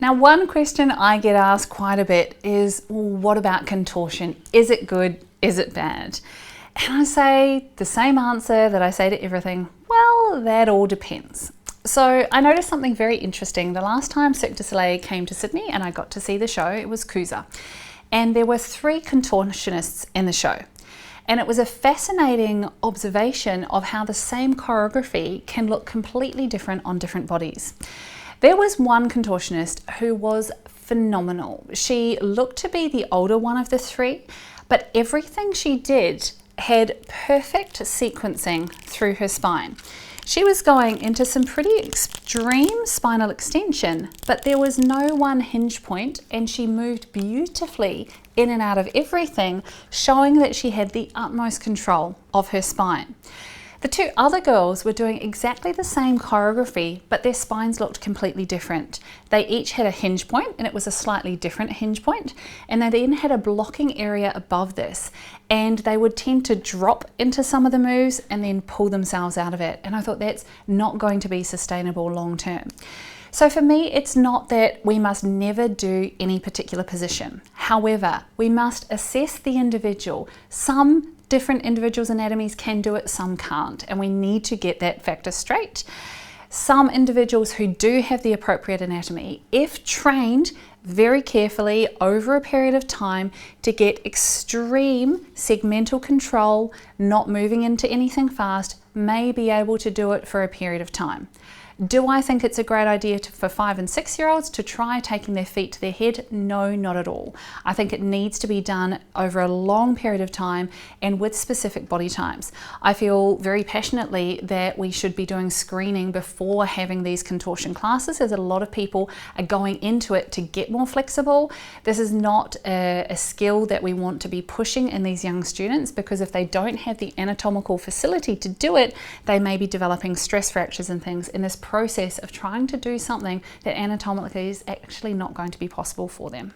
Now, one question I get asked quite a bit is, well, what about contortion? Is it good? Is it bad? And I say the same answer that I say to everything, well, that all depends. So I noticed something very interesting. The last time Cirque du Soleil came to Sydney and I got to see the show, it was Kusa. And there were 3 contortionists in the show. And it was a fascinating observation of how the same choreography can look completely different on different bodies. There was one contortionist who was phenomenal. She looked to be the older one of the 3, but everything she did had perfect sequencing through her spine. She was going into some pretty extreme spinal extension, but there was no one hinge point, and she moved beautifully in and out of everything, showing that she had the utmost control of her spine. The 2 other girls were doing exactly the same choreography, but their spines looked completely different. They each had a hinge point, and it was a slightly different hinge point, and they then had a blocking area above this, and they would tend to drop into some of the moves and then pull themselves out of it. And I thought that's not going to be sustainable long term. So for me, it's not that we must never do any particular position. However, we must assess the individual. Some different individuals' anatomies can do it, some can't, and we need to get that factor straight. Some individuals who do have the appropriate anatomy, if trained very carefully over a period of time to get extreme segmental control, not moving into anything fast, may be able to do it for a period of time. Do I think it's a great idea for 5 and 6-year-olds to try taking their feet to their head? No, not at all. I think it needs to be done over a long period of time and with specific body types. I feel very passionately that we should be doing screening before having these contortion classes, as a lot of people are going into it to get more flexible. This is not a skill that we want to be pushing in these young students, because if they don't have the anatomical facility to do it, they may be developing stress fractures and things in this process of trying to do something that anatomically is actually not going to be possible for them.